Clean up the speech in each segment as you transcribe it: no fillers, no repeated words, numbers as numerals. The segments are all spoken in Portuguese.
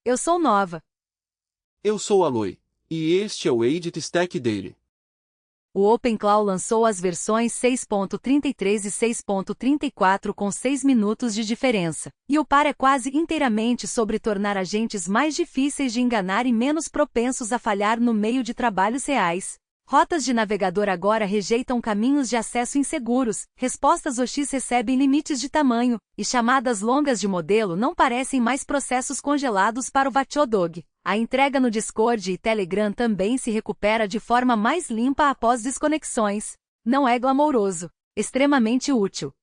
Eu sou Nova. Eu sou Aloy, e este é o Edit Stack Daily. O OpenClaw lançou as versões 6.33 e 6.34 com 6 minutos de diferença, e o par é quase inteiramente sobre tornar agentes mais difíceis de enganar e menos propensos a falhar no meio de trabalhos reais. Rotas de navegador agora rejeitam caminhos de acesso inseguros, respostas OX recebem limites de tamanho, e chamadas longas de modelo não parecem mais processos congelados para o Watchdog. A entrega no Discord e Telegram também se recupera de forma mais limpa após desconexões. Não é glamouroso, extremamente útil.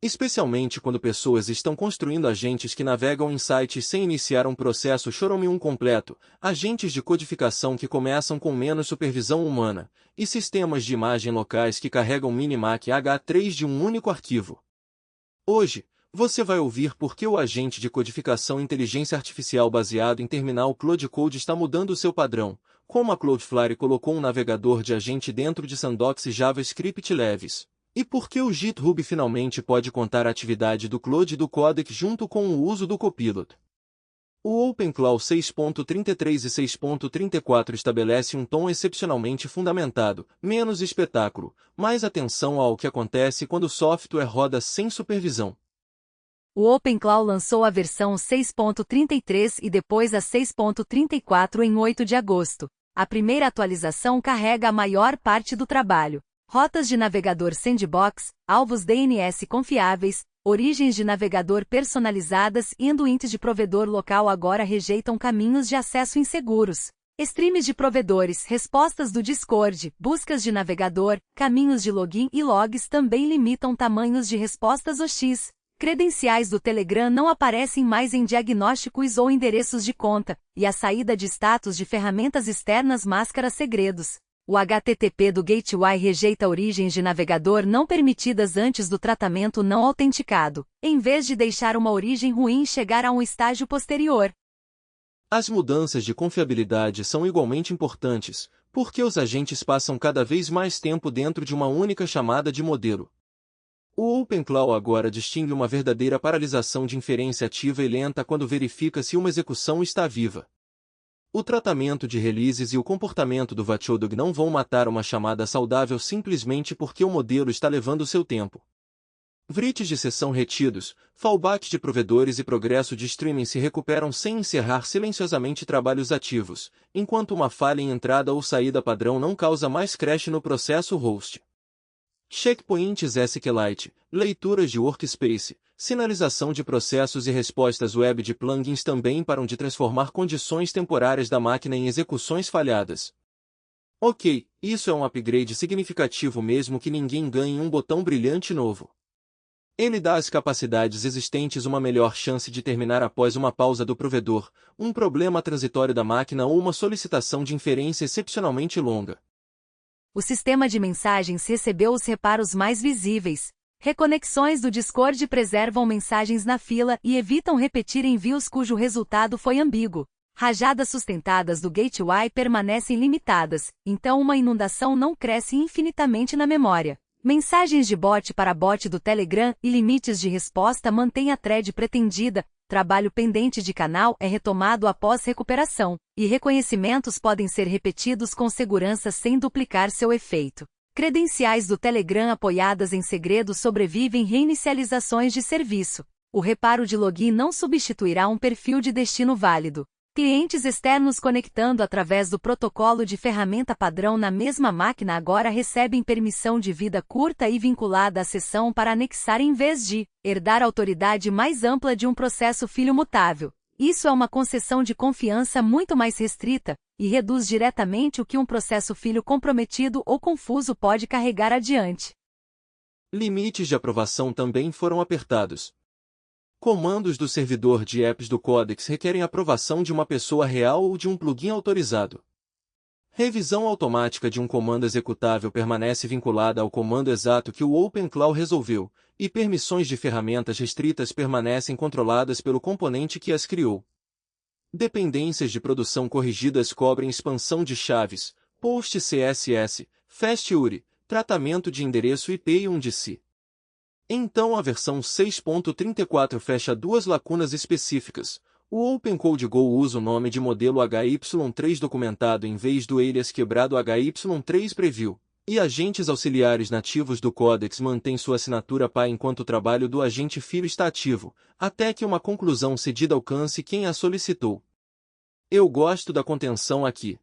Especialmente quando pessoas estão construindo agentes que navegam em sites sem iniciar um processo Chromium completo, agentes de codificação que começam com menos supervisão humana, e sistemas de imagem locais que carregam Minimac H3 de um único arquivo. Hoje, você vai ouvir por que o agente de codificação inteligência artificial baseado em terminal Claude Code está mudando seu padrão, como a Cloudflare colocou um navegador de agente dentro de Sandbox e JavaScript leves. E por que o GitHub finalmente pode contar a atividade do Claude e do Codec junto com o uso do Copilot? O OpenClaw 6.33 e 6.34 estabelece um tom excepcionalmente fundamentado, menos espetáculo, mais atenção ao que acontece quando o software roda sem supervisão. O OpenClaw lançou a versão 6.33 e depois a 6.34 em 8 de agosto. A primeira atualização carrega a maior parte do trabalho. Rotas de navegador sandbox, alvos DNS confiáveis, origens de navegador personalizadas e endpoints de provedor local agora rejeitam caminhos de acesso inseguros. Streams de provedores, respostas do Discord, buscas de navegador, caminhos de login e logs também limitam tamanhos de respostas OX. Credenciais do Telegram não aparecem mais em diagnósticos ou endereços de conta, e a saída de status de ferramentas externas mascara segredos. O HTTP do Gateway rejeita origens de navegador não permitidas antes do tratamento não autenticado, em vez de deixar uma origem ruim chegar a um estágio posterior. As mudanças de confiabilidade são igualmente importantes, porque os agentes passam cada vez mais tempo dentro de uma única chamada de modelo. O OpenClaw agora distingue uma verdadeira paralisação de inferência ativa e lenta quando verifica se uma execução está viva. O tratamento de releases e o comportamento do Watchdog não vão matar uma chamada saudável simplesmente porque o modelo está levando seu tempo. Writes de sessão retidos, fallback de provedores e progresso de streaming se recuperam sem encerrar silenciosamente trabalhos ativos, enquanto uma falha em entrada ou saída padrão não causa mais crash no processo host. Checkpoints SQLite, leituras de workspace, sinalização de processos e respostas web de plugins também param de transformar condições temporárias da máquina em execuções falhadas. Ok, isso é um upgrade significativo mesmo que ninguém ganhe um botão brilhante novo. Ele dá às capacidades existentes uma melhor chance de terminar após uma pausa do provedor, um problema transitório da máquina ou uma solicitação de inferência excepcionalmente longa. O sistema de mensagens recebeu os reparos mais visíveis. Reconexões do Discord preservam mensagens na fila e evitam repetir envios cujo resultado foi ambíguo. Rajadas sustentadas do Gateway permanecem limitadas, então uma inundação não cresce infinitamente na memória. Mensagens de bot para bot do Telegram e limites de resposta mantêm a thread pretendida. Trabalho pendente de canal é retomado após recuperação, e reconhecimentos podem ser repetidos com segurança sem duplicar seu efeito. Credenciais do Telegram apoiadas em segredo sobrevivem reinicializações de serviço. O reparo de login não substituirá um perfil de destino válido. Clientes externos conectando através do protocolo de ferramenta padrão na mesma máquina agora recebem permissão de vida curta e vinculada à sessão para anexar em vez de herdar autoridade mais ampla de um processo filho mutável. Isso é uma concessão de confiança muito mais restrita, e reduz diretamente o que um processo filho comprometido ou confuso pode carregar adiante. Limites de aprovação também foram apertados. Comandos do servidor de apps do Codex requerem aprovação de uma pessoa real ou de um plugin autorizado. Revisão automática de um comando executável permanece vinculada ao comando exato que o OpenClaw resolveu, e permissões de ferramentas restritas permanecem controladas pelo componente que as criou. Dependências de produção corrigidas cobrem expansão de chaves, post CSS, fast URI, tratamento de endereço IP e um de si. Então a versão 6.34 fecha duas lacunas específicas. O OpenCode Go usa o nome de modelo HY3 documentado em vez do alias quebrado HY3 preview, e agentes auxiliares nativos do Codex mantêm sua assinatura pai enquanto o trabalho do agente filho está ativo, até que uma conclusão cedida alcance quem a solicitou. Eu gosto da contenção aqui.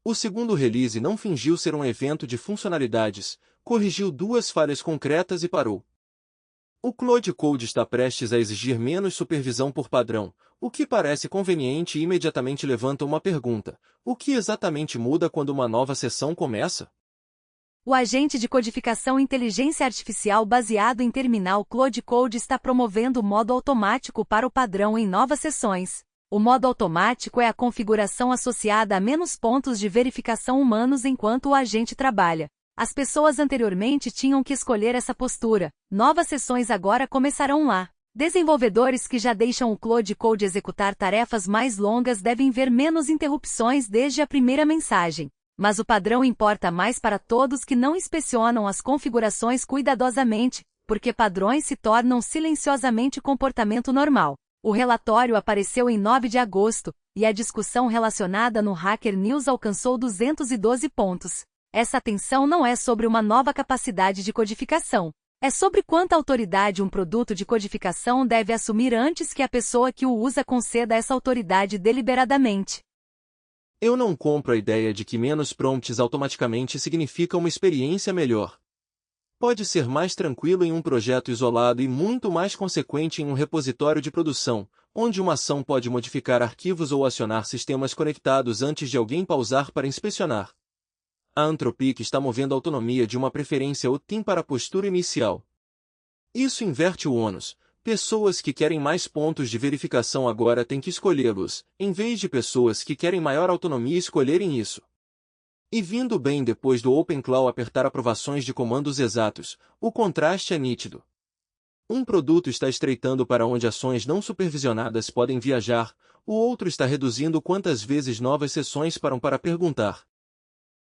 O segundo release não fingiu ser um evento de funcionalidades, corrigiu duas falhas concretas e parou. O Cloud Code está prestes a exigir menos supervisão por padrão, o que parece conveniente e imediatamente levanta uma pergunta: o que exatamente muda quando uma nova sessão começa? O agente de codificação inteligência artificial baseado em terminal Cloud Code está promovendo o modo automático para o padrão em novas sessões. O modo automático é a configuração associada a menos pontos de verificação humanos enquanto o agente trabalha. As pessoas anteriormente tinham que escolher essa postura. Novas sessões agora começarão lá. Desenvolvedores que já deixam o Cloud Code executar tarefas mais longas devem ver menos interrupções desde a primeira mensagem. Mas o padrão importa mais para todos que não inspecionam as configurações cuidadosamente, porque padrões se tornam silenciosamente comportamento normal. O relatório apareceu em 9 de agosto, e a discussão relacionada no Hacker News alcançou 212 pontos. Essa atenção não é sobre uma nova capacidade de codificação. É sobre quanta autoridade um produto de codificação deve assumir antes que a pessoa que o usa conceda essa autoridade deliberadamente. Eu não compro a ideia de que menos prompts automaticamente significa uma experiência melhor. Pode ser mais tranquilo em um projeto isolado e muito mais consequente em um repositório de produção, onde uma ação pode modificar arquivos ou acionar sistemas conectados antes de alguém pausar para inspecionar. A Anthropic está movendo a autonomia de uma preferência OTIM para a postura inicial. Isso inverte o ônus. Pessoas que querem mais pontos de verificação agora têm que escolhê-los, em vez de pessoas que querem maior autonomia escolherem isso. E vindo bem depois do OpenClaw apertar aprovações de comandos exatos, o contraste é nítido. Um produto está estreitando para onde ações não supervisionadas podem viajar, o outro está reduzindo quantas vezes novas sessões param para perguntar.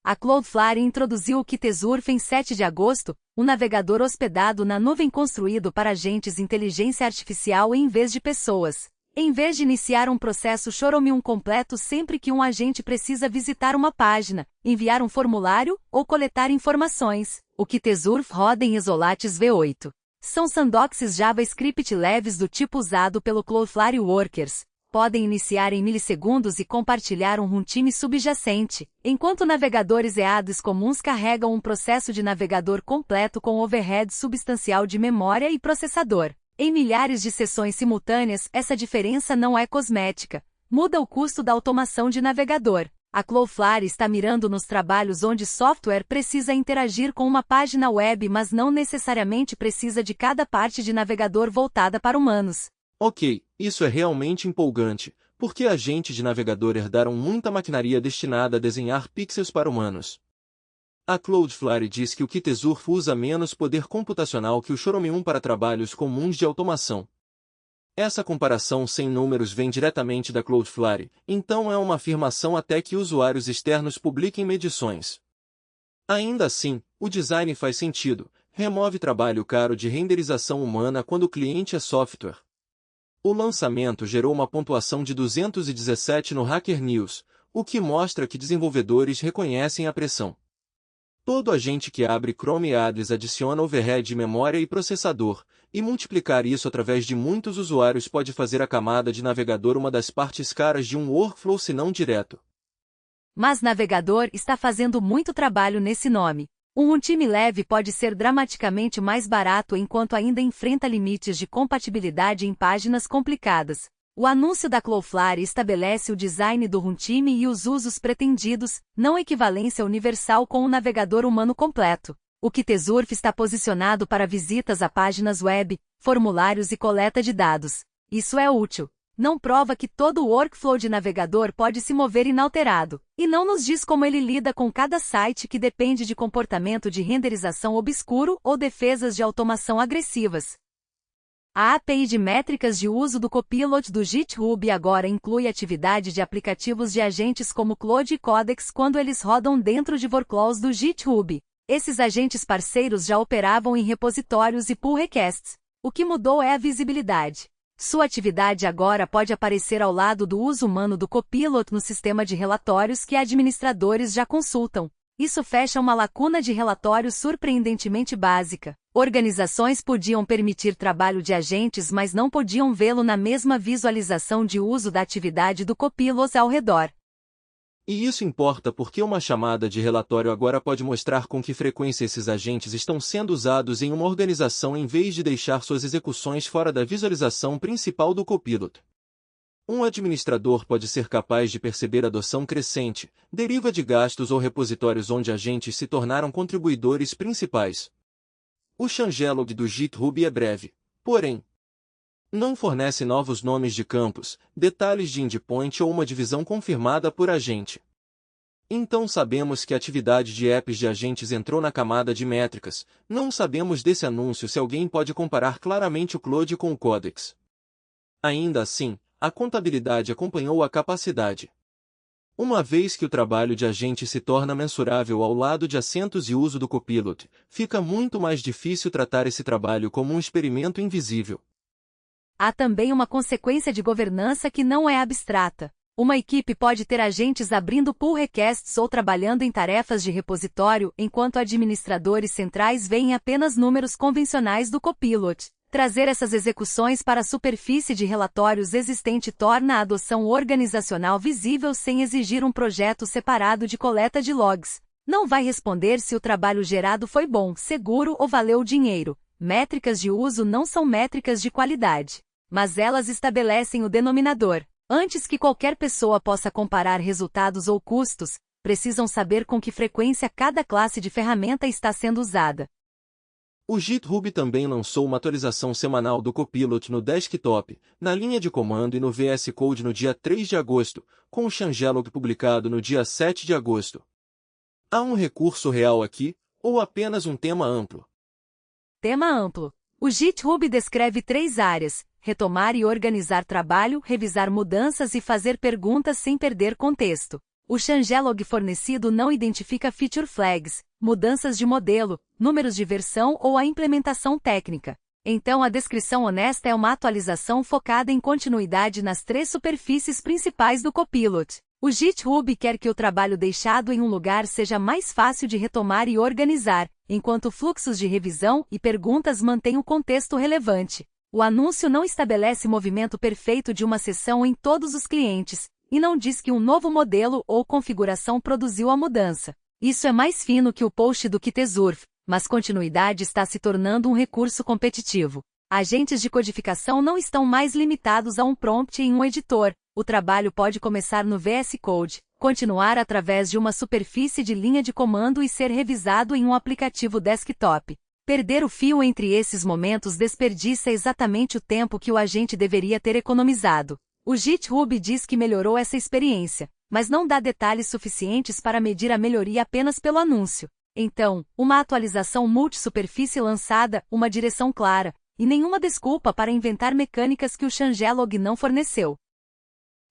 A Cloudflare introduziu o Kitesurf em 7 de agosto, um navegador hospedado na nuvem construído para agentes inteligência artificial em vez de pessoas. Em vez de iniciar um processo Chromium completo sempre que um agente precisa visitar uma página, enviar um formulário ou coletar informações, o Kitesurf roda em Isolates V8. São sandboxes JavaScript leves do tipo usado pelo Cloudflare Workers. Podem iniciar em milissegundos e compartilhar um runtime subjacente, enquanto navegadores EADs comuns carregam um processo de navegador completo com overhead substancial de memória e processador. Em milhares de sessões simultâneas, essa diferença não é cosmética. Muda o custo da automação de navegador. A Cloudflare está mirando nos trabalhos onde software precisa interagir com uma página web, mas não necessariamente precisa de cada parte de navegador voltada para humanos. Ok, isso é realmente empolgante, porque agentes de navegador herdaram muita maquinaria destinada a desenhar pixels para humanos. A Cloudflare diz que o Kitesurf usa menos poder computacional que o Chromium para trabalhos comuns de automação. Essa comparação sem números vem diretamente da Cloudflare, então é uma afirmação até que usuários externos publiquem medições. Ainda assim, o design faz sentido, remove trabalho caro de renderização humana quando o cliente é software. O lançamento gerou uma pontuação de 217 no Hacker News, o que mostra que desenvolvedores reconhecem a pressão. Todo agente que abre Chrome EADs adiciona overhead de memória e processador, e multiplicar isso através de muitos usuários pode fazer a camada de navegador uma das partes caras de um workflow se não direto. Mas navegador está fazendo muito trabalho nesse nome. Um runtime leve pode ser dramaticamente mais barato enquanto ainda enfrenta limites de compatibilidade em páginas complicadas. O anúncio da Cloudflare estabelece o design do runtime e os usos pretendidos, não equivalência universal com o navegador humano completo. O Kitesurf está posicionado para visitas a páginas web, formulários e coleta de dados. Isso é útil. Não prova que todo o workflow de navegador pode se mover inalterado, e não nos diz como ele lida com cada site que depende de comportamento de renderização obscuro ou defesas de automação agressivas. A API de métricas de uso do Copilot do GitHub agora inclui atividade de aplicativos de agentes como Claude e Codex quando eles rodam dentro de workflows do GitHub. Esses agentes parceiros já operavam em repositórios e pull requests. O que mudou é a visibilidade. Sua atividade agora pode aparecer ao lado do uso humano do Copilot no sistema de relatórios que administradores já consultam. Isso fecha uma lacuna de relatórios surpreendentemente básica. Organizações podiam permitir trabalho de agentes, mas não podiam vê-lo na mesma visualização de uso da atividade do Copilot ao redor. E isso importa porque uma chamada de relatório agora pode mostrar com que frequência esses agentes estão sendo usados em uma organização em vez de deixar suas execuções fora da visualização principal do Copilot. Um administrador pode ser capaz de perceber adoção crescente, deriva de gastos ou repositórios onde agentes se tornaram contribuidores principais. O changelog do GitHub é breve, porém, não fornece novos nomes de campos, detalhes de endpoint ou uma divisão confirmada por agente. Então sabemos que a atividade de apps de agentes entrou na camada de métricas. Não sabemos desse anúncio se alguém pode comparar claramente o Claude com o Codex. Ainda assim, a contabilidade acompanhou a capacidade. Uma vez que o trabalho de agente se torna mensurável ao lado de assentos e uso do Copilot, fica muito mais difícil tratar esse trabalho como um experimento invisível. Há também uma consequência de governança que não é abstrata. Uma equipe pode ter agentes abrindo pull requests ou trabalhando em tarefas de repositório, enquanto administradores centrais veem apenas números convencionais do Copilot. Trazer essas execuções para a superfície de relatórios existente torna a adoção organizacional visível sem exigir um projeto separado de coleta de logs. Não vai responder se o trabalho gerado foi bom, seguro ou valeu dinheiro. Métricas de uso não são métricas de qualidade, mas elas estabelecem o denominador. Antes que qualquer pessoa possa comparar resultados ou custos, precisam saber com que frequência cada classe de ferramenta está sendo usada. O GitHub também lançou uma atualização semanal do Copilot no desktop, na linha de comando e no VS Code no dia 3 de agosto, com o changelog publicado no dia 7 de agosto. Há um recurso real aqui, ou apenas um tema amplo? Tema amplo. O GitHub descreve 3 áreas: retomar e organizar trabalho, revisar mudanças e fazer perguntas sem perder contexto. O changelog fornecido não identifica feature flags, mudanças de modelo, números de versão ou a implementação técnica. Então a descrição honesta é uma atualização focada em continuidade nas 3 superfícies principais do Copilot. O GitHub quer que o trabalho deixado em um lugar seja mais fácil de retomar e organizar, enquanto fluxos de revisão e perguntas mantêm o contexto relevante. O anúncio não estabelece movimento perfeito de uma seção em todos os clientes, e não diz que um novo modelo ou configuração produziu a mudança. Isso é mais fino que o post do Kitesurf, mas continuidade está se tornando um recurso competitivo. Agentes de codificação não estão mais limitados a um prompt em um editor. O trabalho pode começar no VS Code, continuar através de uma superfície de linha de comando e ser revisado em um aplicativo desktop. Perder o fio entre esses momentos desperdiça exatamente o tempo que o agente deveria ter economizado. O GitHub diz que melhorou essa experiência, mas não dá detalhes suficientes para medir a melhoria apenas pelo anúncio. Então, uma atualização multi-superfície lançada, uma direção clara, e nenhuma desculpa para inventar mecânicas que o changelog não forneceu.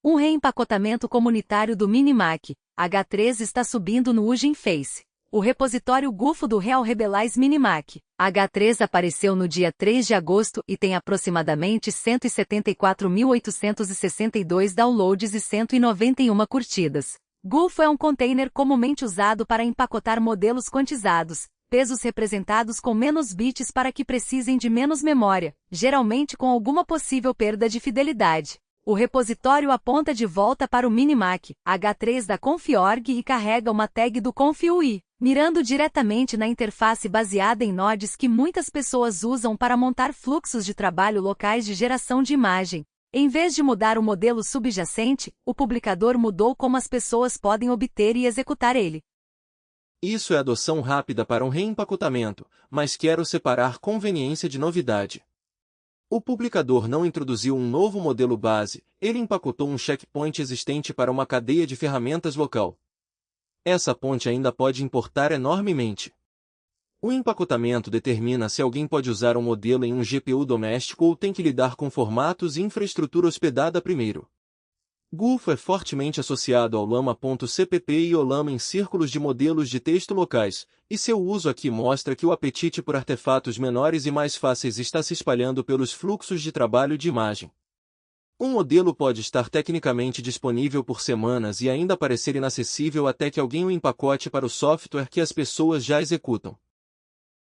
Um reempacotamento comunitário do Minimac. H3 está subindo no Hugging Face. O repositório Gufo do Real Rebelize Minimac. H3 apareceu no dia 3 de agosto e tem aproximadamente 174.862 downloads e 191 curtidas. Gufo é um container comumente usado para empacotar modelos quantizados, pesos representados com menos bits para que precisem de menos memória, geralmente com alguma possível perda de fidelidade. O repositório aponta de volta para o Minimac, H3 da Conf.org e carrega uma tag do Conf.ui, mirando diretamente na interface baseada em nodes que muitas pessoas usam para montar fluxos de trabalho locais de geração de imagem. Em vez de mudar o modelo subjacente, o publicador mudou como as pessoas podem obter e executar ele. Isso é adoção rápida para um reempacotamento, mas quero separar conveniência de novidade. O publicador não introduziu um novo modelo base, ele empacotou um checkpoint existente para uma cadeia de ferramentas local. Essa ponte ainda pode importar enormemente. O empacotamento determina se alguém pode usar um modelo em um GPU doméstico ou tem que lidar com formatos e infraestrutura hospedada primeiro. Gulfo é fortemente associado ao Llama.cpp e ao Llama em círculos de modelos de texto locais, e seu uso aqui mostra que o apetite por artefatos menores e mais fáceis está se espalhando pelos fluxos de trabalho de imagem. Um modelo pode estar tecnicamente disponível por semanas e ainda parecer inacessível até que alguém o empacote para o software que as pessoas já executam.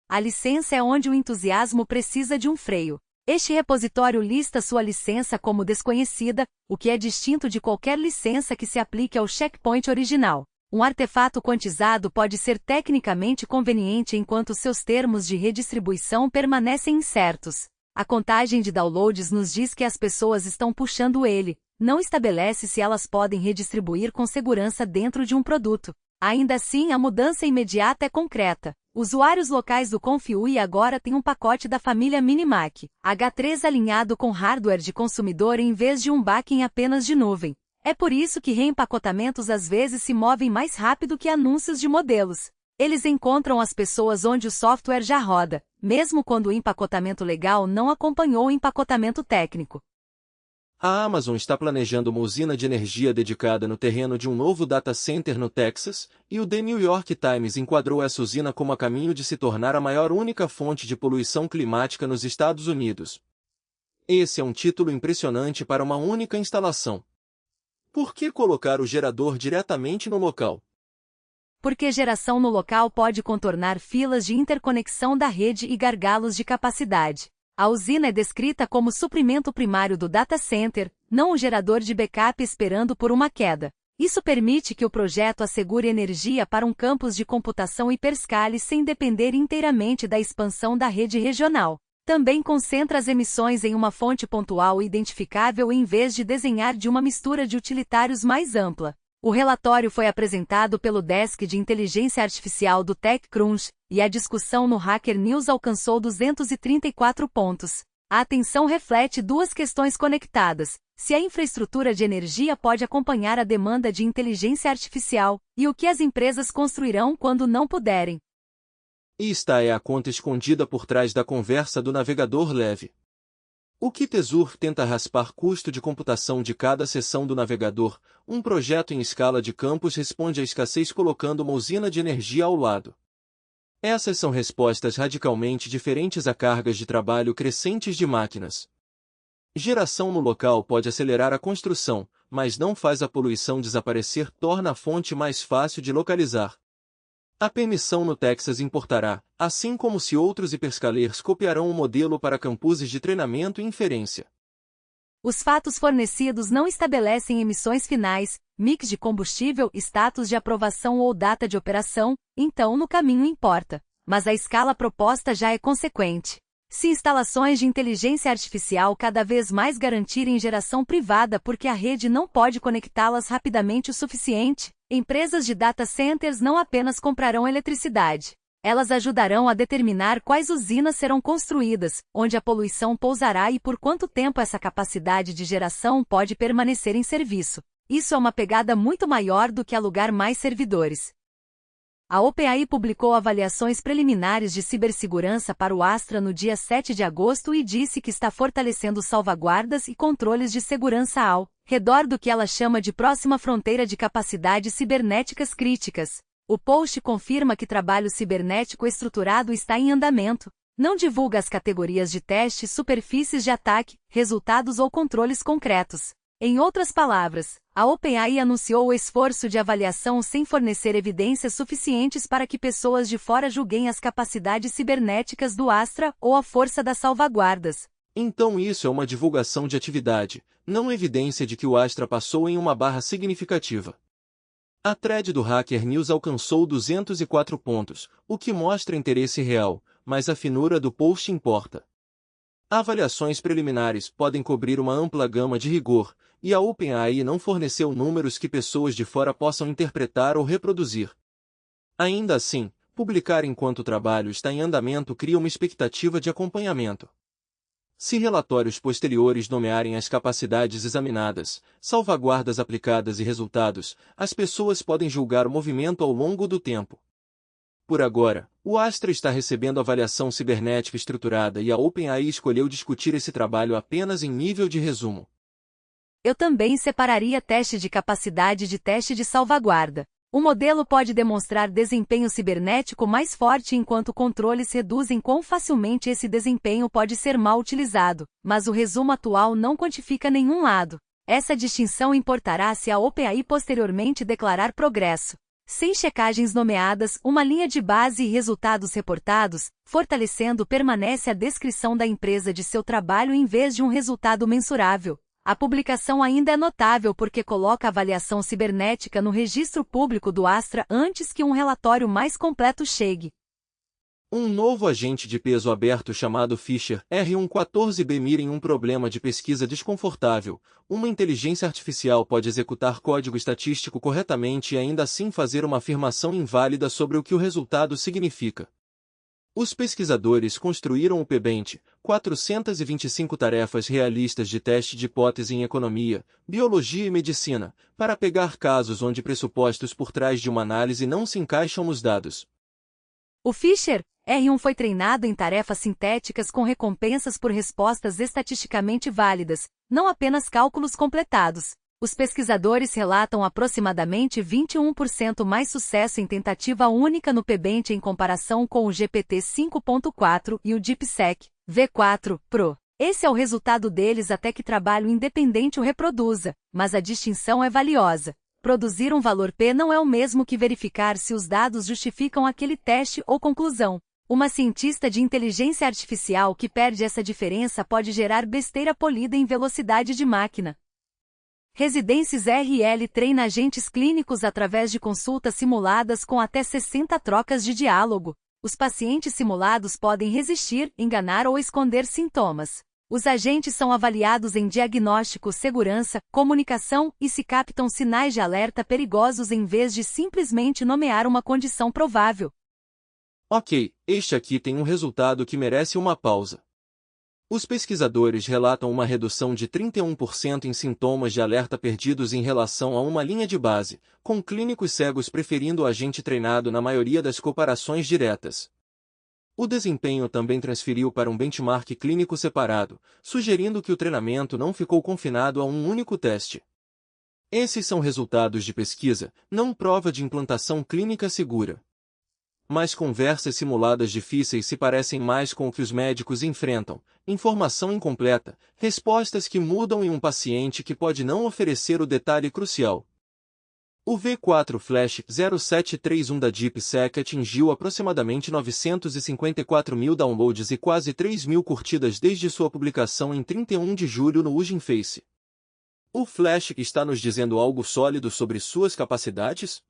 A licença é onde o entusiasmo precisa de um freio. Este repositório lista sua licença como desconhecida, o que é distinto de qualquer licença que se aplique ao checkpoint original. Um artefato quantizado pode ser tecnicamente conveniente enquanto seus termos de redistribuição permanecem incertos. A contagem de downloads nos diz que as pessoas estão puxando ele, não estabelece se elas podem redistribuir com segurança dentro de um produto. Ainda assim, a mudança imediata é concreta. Usuários locais do Confui agora têm um pacote da família Minimac H3 alinhado com hardware de consumidor em vez de um backing apenas de nuvem. É por isso que reempacotamentos às vezes se movem mais rápido que anúncios de modelos. Eles encontram as pessoas onde o software já roda, mesmo quando o empacotamento legal não acompanhou o empacotamento técnico. A Amazon está planejando uma usina de energia dedicada no terreno de um novo data center no Texas, e o The New York Times enquadrou essa usina como a caminho de se tornar a maior única fonte de poluição climática nos Estados Unidos. Esse é um título impressionante para uma única instalação. Por que colocar o gerador diretamente no local? Porque geração no local pode contornar filas de interconexão da rede e gargalos de capacidade. A usina é descrita como suprimento primário do data center, não um gerador de backup esperando por uma queda. Isso permite que o projeto assegure energia para um campus de computação hiperscale sem depender inteiramente da expansão da rede regional. Também concentra as emissões em uma fonte pontual e identificável em vez de desenhar de uma mistura de utilitários mais ampla. O relatório foi apresentado pelo Desk de Inteligência Artificial do TechCrunch, e a discussão no Hacker News alcançou 234 pontos. A atenção reflete duas questões conectadas: se a infraestrutura de energia pode acompanhar a demanda de inteligência artificial, e o que as empresas construirão quando não puderem. E esta é a conta escondida por trás da conversa do navegador leve. O que Tesur tenta raspar custo de computação de cada seção do navegador. Um projeto em escala de campos responde à escassez colocando uma usina de energia ao lado. Essas são respostas radicalmente diferentes a cargas de trabalho crescentes de máquinas. Geração no local pode acelerar a construção, mas não faz a poluição desaparecer, torna a fonte mais fácil de localizar. A permissão no Texas importará, assim como se outros hiperscalers copiarão o modelo para campuses de treinamento e inferência. Os fatos fornecidos não estabelecem emissões finais, mix de combustível, status de aprovação ou data de operação, então no caminho importa. Mas a escala proposta já é consequente. Se instalações de inteligência artificial cada vez mais garantirem geração privada porque a rede não pode conectá-las rapidamente o suficiente, empresas de data centers não apenas comprarão eletricidade. Elas ajudarão a determinar quais usinas serão construídas, onde a poluição pousará e por quanto tempo essa capacidade de geração pode permanecer em serviço. Isso é uma pegada muito maior do que alugar mais servidores. A OpenAI publicou avaliações preliminares de cibersegurança para o Astra no dia 7 de agosto e disse que está fortalecendo salvaguardas e controles de segurança ao redor do que ela chama de próxima fronteira de capacidades cibernéticas críticas. O post confirma que trabalho cibernético estruturado está em andamento. Não divulga as categorias de teste, superfícies de ataque, resultados ou controles concretos. Em outras palavras, a OpenAI anunciou o esforço de avaliação sem fornecer evidências suficientes para que pessoas de fora julguem as capacidades cibernéticas do Astra ou a força das salvaguardas. Então isso é uma divulgação de atividade, não evidência de que o Astra passou em uma barra significativa. A thread do Hacker News alcançou 204 pontos, o que mostra interesse real, mas a finura do post importa. Avaliações preliminares podem cobrir uma ampla gama de rigor, e a OpenAI não forneceu números que pessoas de fora possam interpretar ou reproduzir. Ainda assim, publicar enquanto o trabalho está em andamento cria uma expectativa de acompanhamento. Se relatórios posteriores nomearem as capacidades examinadas, salvaguardas aplicadas e resultados, as pessoas podem julgar o movimento ao longo do tempo. Por agora, o Astra está recebendo avaliação cibernética estruturada e a OpenAI escolheu discutir esse trabalho apenas em nível de resumo. Eu também separaria teste de capacidade de teste de salvaguarda. O modelo pode demonstrar desempenho cibernético mais forte enquanto controles reduzem quão facilmente esse desempenho pode ser mal utilizado, mas o resumo atual não quantifica nenhum lado. Essa distinção importará se a OpenAI posteriormente declarar progresso. Sem checagens nomeadas, uma linha de base e resultados reportados, fortalecendo permanece a descrição da empresa de seu trabalho em vez de um resultado mensurável. A publicação ainda é notável porque coloca a avaliação cibernética no registro público do Astra antes que um relatório mais completo chegue. Um novo agente de peso aberto chamado Fisher R114B mira em um problema de pesquisa desconfortável. Uma inteligência artificial pode executar código estatístico corretamente e ainda assim fazer uma afirmação inválida sobre o que o resultado significa. Os pesquisadores construíram o PBENT, 425 tarefas realistas de teste de hipótese em economia, biologia e medicina, para pegar casos onde pressupostos por trás de uma análise não se encaixam nos dados. O Fisher R1 foi treinado em tarefas sintéticas com recompensas por respostas estatisticamente válidas, não apenas cálculos completados. Os pesquisadores relatam aproximadamente 21% mais sucesso em tentativa única no PBENT em comparação com o GPT 5.4 e o DeepSeek V4 Pro. Esse é o resultado deles até que trabalho independente o reproduza, mas a distinção é valiosa. Produzir um valor P não é o mesmo que verificar se os dados justificam aquele teste ou conclusão. Uma cientista de inteligência artificial que perde essa diferença pode gerar besteira polida em velocidade de máquina. Residências RL treina agentes clínicos através de consultas simuladas com até 60 trocas de diálogo. Os pacientes simulados podem resistir, enganar ou esconder sintomas. Os agentes são avaliados em diagnóstico, segurança, comunicação e se captam sinais de alerta perigosos em vez de simplesmente nomear uma condição provável. Ok, este aqui tem um resultado que merece uma pausa. Os pesquisadores relatam uma redução de 31% em sintomas de alerta perdidos em relação a uma linha de base, com clínicos cegos preferindo o agente treinado na maioria das comparações diretas. O desempenho também transferiu para um benchmark clínico separado, sugerindo que o treinamento não ficou confinado a um único teste. Esses são resultados de pesquisa, não prova de implantação clínica segura. Mas conversas simuladas difíceis se parecem mais com o que os médicos enfrentam, informação incompleta, respostas que mudam e um paciente que pode não oferecer o detalhe crucial. O V4 Flash 0731 da DeepSeek atingiu aproximadamente 954 mil downloads e quase 3 mil curtidas desde sua publicação em 31 de julho no Hugging Face. O Flash está nos dizendo algo sólido sobre suas capacidades?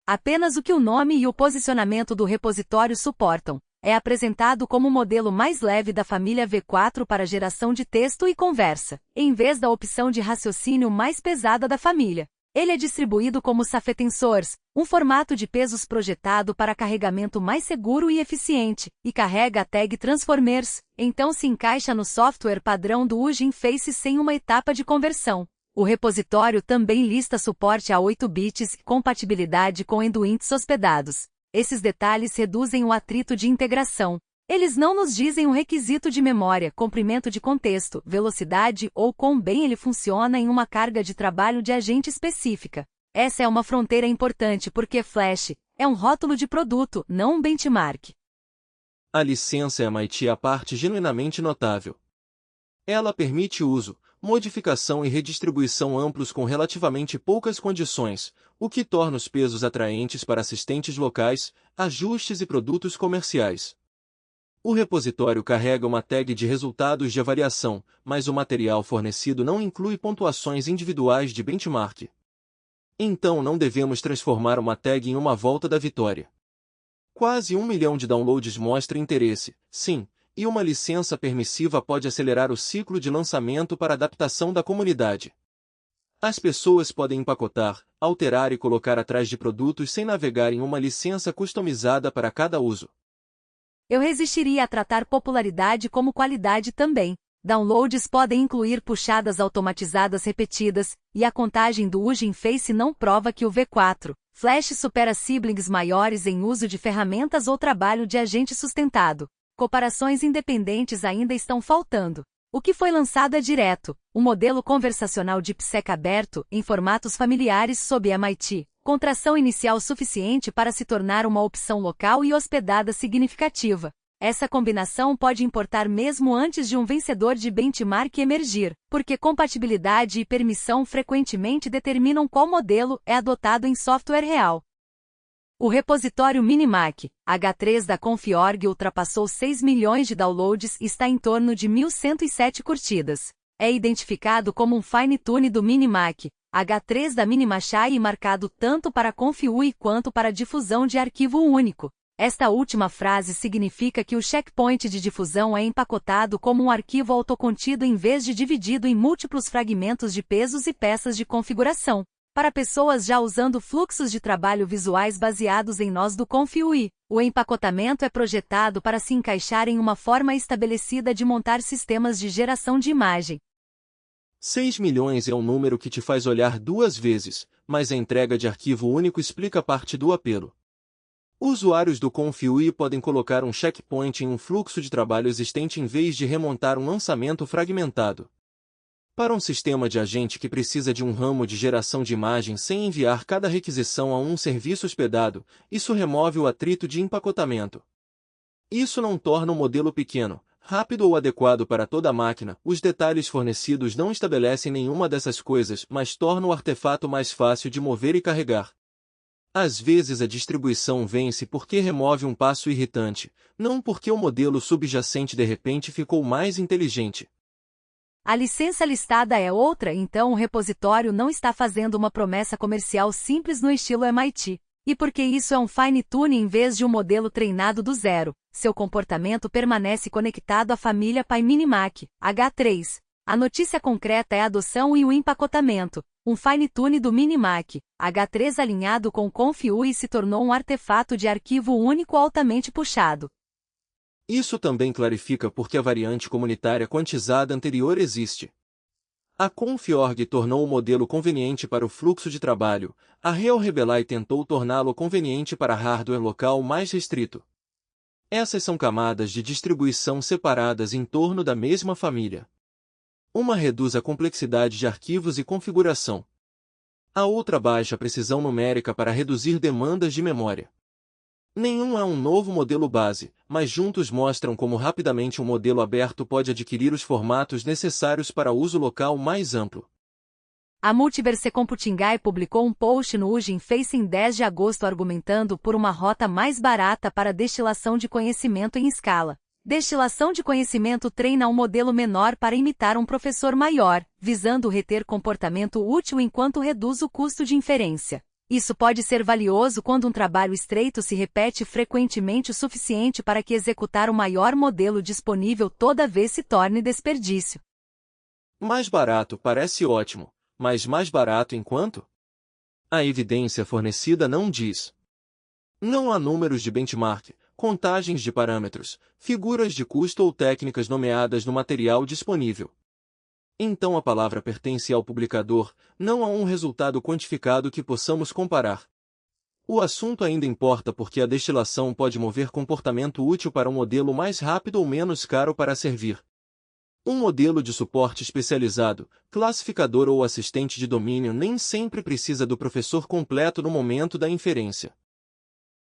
Apenas o que o nome e o posicionamento do repositório suportam. É apresentado como o modelo mais leve da família V4 para geração de texto e conversa, em vez da opção de raciocínio mais pesada da família. Ele é distribuído como Safetensors, um formato de pesos projetado para carregamento mais seguro e eficiente, e carrega a tag Transformers, então se encaixa no software padrão do Hugging Face sem uma etapa de conversão. O repositório também lista suporte a 8 bits e compatibilidade com endpoints hospedados. Esses detalhes reduzem o atrito de integração. Eles não nos dizem o requisito de memória, comprimento de contexto, velocidade ou quão bem ele funciona em uma carga de trabalho de agente específica. Essa é uma fronteira importante porque Flash é um rótulo de produto, não um benchmark. A licença MIT é a parte genuinamente notável. Ela permite uso, modificação e redistribuição amplos com relativamente poucas condições, o que torna os pesos atraentes para assistentes locais, ajustes e produtos comerciais. O repositório carrega uma tag de resultados de avaliação, mas o material fornecido não inclui pontuações individuais de benchmark. Então não devemos transformar uma tag em uma volta da vitória. Quase 1 milhão de downloads mostra interesse, sim, e uma licença permissiva pode acelerar o ciclo de lançamento para adaptação da comunidade. As pessoas podem empacotar, alterar e colocar atrás de produtos sem navegar em uma licença customizada para cada uso. Eu resistiria a tratar popularidade como qualidade também. Downloads podem incluir puxadas automatizadas repetidas, e a contagem do Hugging Face não prova que o V4 Flash supera siblings maiores em uso de ferramentas ou trabalho de agente sustentado. Comparações independentes ainda estão faltando. O que foi lançado é direto, o modelo conversacional DeepSeek aberto, em formatos familiares sob MIT, com tração inicial suficiente para se tornar uma opção local e hospedada significativa. Essa combinação pode importar mesmo antes de um vencedor de benchmark emergir, porque compatibilidade e permissão frequentemente determinam qual modelo é adotado em software real. O repositório Minimac, H3 da Conf.org ultrapassou 6 milhões de downloads e está em torno de 1.107 curtidas. É identificado como um fine-tune do Minimac, H3 da Minimachai e marcado tanto para Conf.ui quanto para difusão de arquivo único. Esta última frase significa que o checkpoint de difusão é empacotado como um arquivo autocontido em vez de dividido em múltiplos fragmentos de pesos e peças de configuração. Para pessoas já usando fluxos de trabalho visuais baseados em nós do Conf.ui, o empacotamento é projetado para se encaixar em uma forma estabelecida de montar sistemas de geração de imagem. 6 milhões é um número que te faz olhar duas vezes, mas a entrega de arquivo único explica parte do apelo. Usuários do Conf.ui podem colocar um checkpoint em um fluxo de trabalho existente em vez de remontar um lançamento fragmentado. Para um sistema de agente que precisa de um ramo de geração de imagem sem enviar cada requisição a um serviço hospedado, isso remove o atrito de empacotamento. Isso não torna o modelo pequeno, rápido ou adequado para toda a máquina. Os detalhes fornecidos não estabelecem nenhuma dessas coisas, mas tornam o artefato mais fácil de mover e carregar. Às vezes a distribuição vence porque remove um passo irritante, não porque o modelo subjacente de repente ficou mais inteligente. A licença listada é outra, então o repositório não está fazendo uma promessa comercial simples no estilo MIT. E porque isso é um fine-tune em vez de um modelo treinado do zero, seu comportamento permanece conectado à família Pi Minimac, H3. A notícia concreta é a adoção e o empacotamento. Um fine-tune do Minimac, H3 alinhado com Conf.ui se tornou um artefato de arquivo único altamente puxado. Isso também clarifica por que a variante comunitária quantizada anterior existe. A Conf.org tornou o modelo conveniente para o fluxo de trabalho, a Real Rebelai tentou torná-lo conveniente para hardware local mais restrito. Essas são camadas de distribuição separadas em torno da mesma família. Uma reduz a complexidade de arquivos e configuração. A outra baixa a precisão numérica para reduzir demandas de memória. Nenhum é um novo modelo base, mas juntos mostram como rapidamente um modelo aberto pode adquirir os formatos necessários para uso local mais amplo. A Multiverse Computing Guy publicou um post no Hugging Face em 10 de agosto argumentando por uma rota mais barata para destilação de conhecimento em escala. Destilação de conhecimento treina um modelo menor para imitar um professor maior, visando reter comportamento útil enquanto reduz o custo de inferência. Isso pode ser valioso quando um trabalho estreito se repete frequentemente o suficiente para que executar o maior modelo disponível toda vez se torne desperdício. Mais barato parece ótimo, mas mais barato enquanto? A evidência fornecida não diz. Não há números de benchmark, contagens de parâmetros, figuras de custo ou técnicas nomeadas no material disponível. Então a palavra pertence ao publicador, não a um resultado quantificado que possamos comparar. O assunto ainda importa porque a destilação pode mover comportamento útil para um modelo mais rápido ou menos caro para servir. Um modelo de suporte especializado, classificador ou assistente de domínio nem sempre precisa do professor completo no momento da inferência.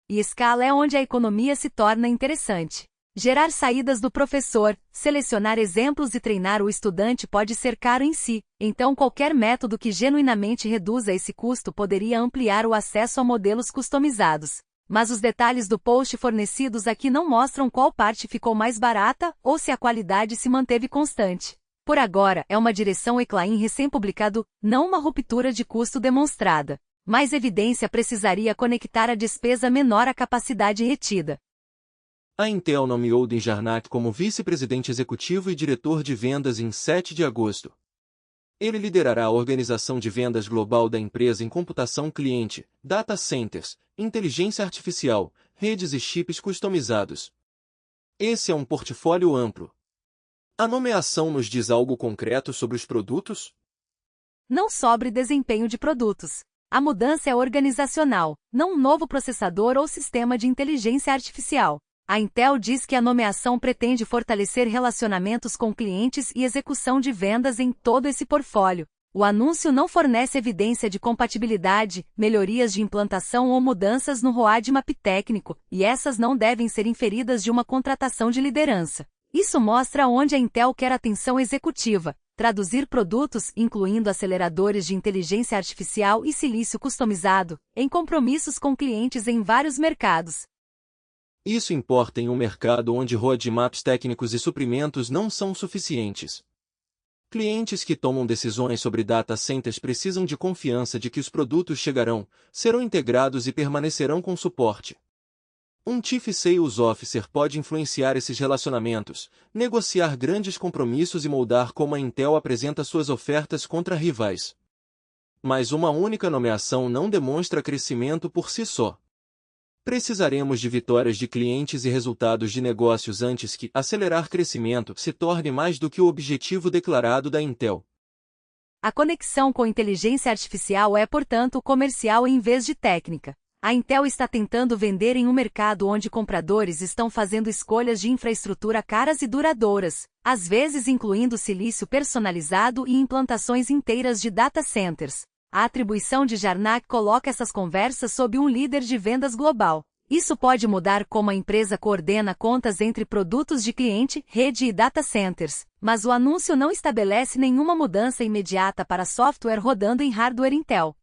E escala é onde a economia se torna interessante. Gerar saídas do professor, selecionar exemplos e treinar o estudante pode ser caro em si, então qualquer método que genuinamente reduza esse custo poderia ampliar o acesso a modelos customizados. Mas os detalhes do post fornecidos aqui não mostram qual parte ficou mais barata ou se a qualidade se manteve constante. Por agora, é uma direção Eclaim recém-publicado, não uma ruptura de custo demonstrada. Mais evidência precisaria conectar a despesa menor à capacidade retida. A Intel nomeou Dean Jarnac como vice-presidente executivo e diretor de vendas em 7 de agosto. Ele liderará a organização de vendas global da empresa em computação cliente, data centers, inteligência artificial, redes e chips customizados. Esse é um portfólio amplo. A nomeação nos diz algo concreto sobre os produtos? Não sobre desempenho de produtos. A mudança é organizacional, não um novo processador ou sistema de inteligência artificial. A Intel diz que a nomeação pretende fortalecer relacionamentos com clientes e execução de vendas em todo esse portfólio. O anúncio não fornece evidência de compatibilidade, melhorias de implantação ou mudanças no roadmap técnico, e essas não devem ser inferidas de uma contratação de liderança. Isso mostra onde a Intel quer atenção executiva: traduzir produtos, incluindo aceleradores de inteligência artificial e silício customizado, em compromissos com clientes em vários mercados. Isso importa em um mercado onde roadmaps técnicos e suprimentos não são suficientes. Clientes que tomam decisões sobre data centers precisam de confiança de que os produtos chegarão, serão integrados e permanecerão com suporte. Um Chief Sales Officer pode influenciar esses relacionamentos, negociar grandes compromissos e moldar como a Intel apresenta suas ofertas contra rivais. Mas uma única nomeação não demonstra crescimento por si só. Precisaremos de vitórias de clientes e resultados de negócios antes que acelerar crescimento se torne mais do que o objetivo declarado da Intel. A conexão com inteligência artificial é, portanto, comercial em vez de técnica. A Intel está tentando vender em um mercado onde compradores estão fazendo escolhas de infraestrutura caras e duradouras, às vezes incluindo silício personalizado e implantações inteiras de data centers. A atribuição de Jarnac coloca essas conversas sob um líder de vendas global. Isso pode mudar como a empresa coordena contas entre produtos de cliente, rede e data centers, mas o anúncio não estabelece nenhuma mudança imediata para software rodando em hardware Intel.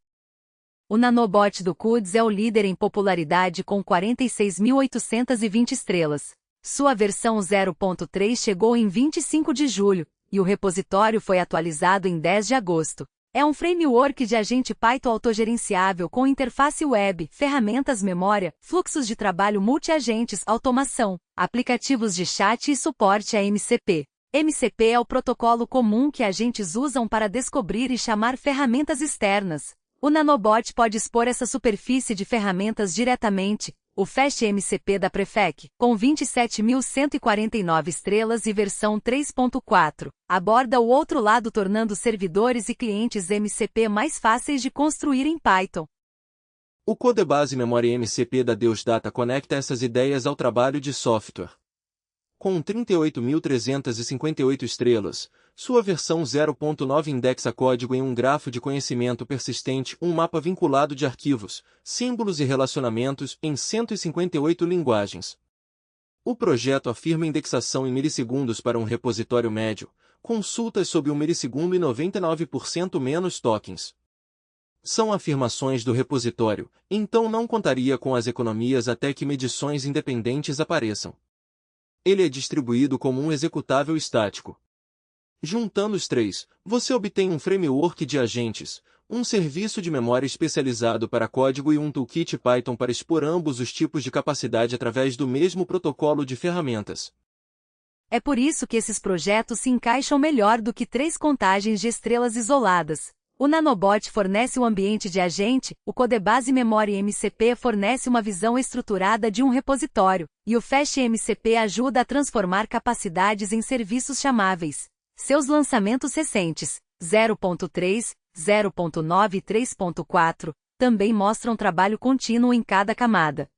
O nanobot do CUDS é o líder em popularidade com 46.820 estrelas. Sua versão 0.3 chegou em 25 de julho, e o repositório foi atualizado em 10 de agosto. É um framework de agente Python autogerenciável com interface web, ferramentas memória, fluxos de trabalho multi-agentes, automação, aplicativos de chat e suporte a MCP. MCP é o protocolo comum que agentes usam para descobrir e chamar ferramentas externas. O nanobot pode expor essa superfície de ferramentas diretamente. O Fast MCP da Prefec, com 27.149 estrelas e versão 3.4, aborda o outro lado tornando servidores e clientes MCP mais fáceis de construir em Python. O Codebase Memory MCP da Deus Data conecta essas ideias ao trabalho de software. Com 38.358 estrelas, sua versão 0.9 indexa código em um grafo de conhecimento persistente, um mapa vinculado de arquivos, símbolos e relacionamentos em 158 linguagens. O projeto afirma indexação em milissegundos para um repositório médio, consultas sob 1 milissegundo e 99% menos tokens. São afirmações do repositório, então não contaria com as economias até que medições independentes apareçam. Ele é distribuído como um executável estático. Juntando os três, você obtém um framework de agentes, um serviço de memória especializado para código e um toolkit Python para expor ambos os tipos de capacidade através do mesmo protocolo de ferramentas. É por isso que esses projetos se encaixam melhor do que 3 contagens de estrelas isoladas. O nanobot fornece um ambiente de agente, o Codebase Memory MCP fornece uma visão estruturada de um repositório, e o Fast MCP ajuda a transformar capacidades em serviços chamáveis. Seus lançamentos recentes, 0.3, 0.9 e 3.4, também mostram trabalho contínuo em cada camada.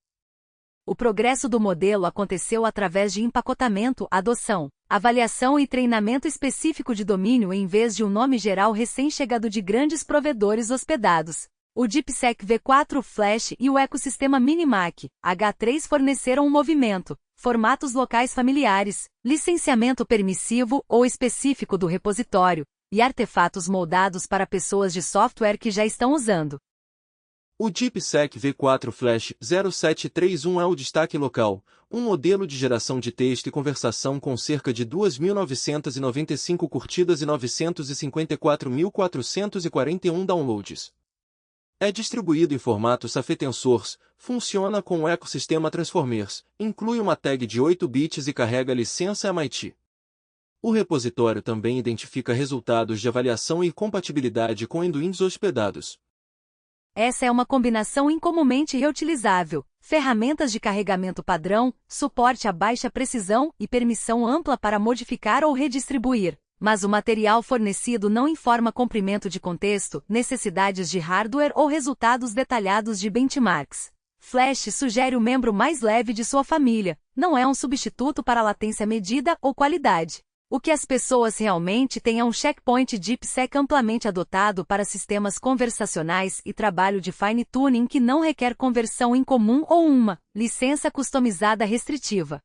O progresso do modelo aconteceu através de empacotamento, adoção, avaliação e treinamento específico de domínio em vez de um nome geral recém-chegado de grandes provedores hospedados. O DeepSec V4 Flash e o ecossistema Minimac H3 forneceram um movimento, formatos locais familiares, licenciamento permissivo ou específico do repositório, e artefatos moldados para pessoas de software que já estão usando. O DeepSec V4 Flash 0731 é o destaque local, um modelo de geração de texto e conversação com cerca de 2.995 curtidas e 954.441 downloads. É distribuído em formato Safetensors, funciona com o ecossistema Transformers, inclui uma tag de 8 bits e carrega licença MIT. O repositório também identifica resultados de avaliação e compatibilidade com endpoints hospedados. Essa é uma combinação incomumente reutilizável, ferramentas de carregamento padrão, suporte a baixa precisão e permissão ampla para modificar ou redistribuir. Mas o material fornecido não informa comprimento de contexto, necessidades de hardware ou resultados detalhados de benchmarks. Flash sugere o membro mais leve de sua família, não é um substituto para latência medida ou qualidade. O que as pessoas realmente têm é um checkpoint DeepSec amplamente adotado para sistemas conversacionais e trabalho de fine-tuning que não requer conversão em comum ou uma licença customizada restritiva.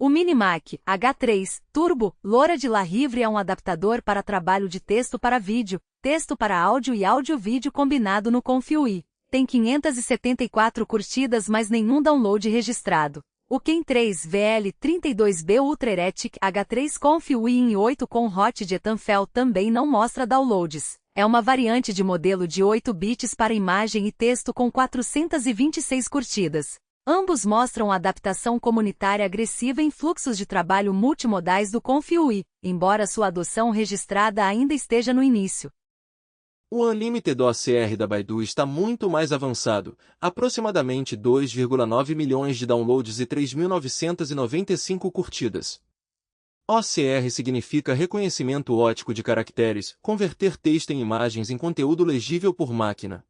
O Minimac H3 Turbo Loura de La Rivre é um adaptador para trabalho de texto para vídeo, texto para áudio e áudio-vídeo combinado no ConfigUI. Tem 574 curtidas, mas nenhum download registrado. O Ken 3 VL32B Ultra Heretic H3 ConfigUI em 8 com Hot de Etanfel também não mostra downloads. É uma variante de modelo de 8 bits para imagem e texto com 426 curtidas. Ambos mostram adaptação comunitária agressiva em fluxos de trabalho multimodais do ConfigUI, embora sua adoção registrada ainda esteja no início. O Unlimited OCR da Baidu está muito mais avançado, aproximadamente 2,9 milhões de downloads e 3.995 curtidas. OCR significa reconhecimento óptico de caracteres, converter texto em imagens em conteúdo legível por máquina.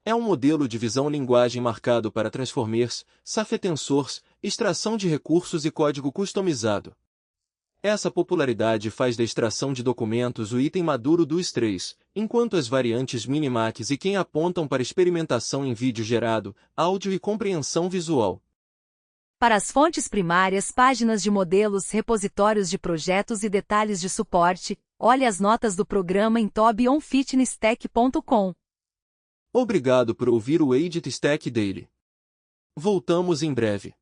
É um modelo de visão-linguagem marcado para transformers, safetensors, extração de recursos e código customizado. Essa popularidade faz da extração de documentos o item maduro dos três, enquanto as variantes Minimax e Ken apontam para experimentação em vídeo gerado, áudio e compreensão visual. Para as fontes primárias, páginas de modelos, repositórios de projetos e detalhes de suporte, olhe as notas do programa em tobionfitnesstech.com. Obrigado por ouvir o Edit Stack Daily. Voltamos em breve.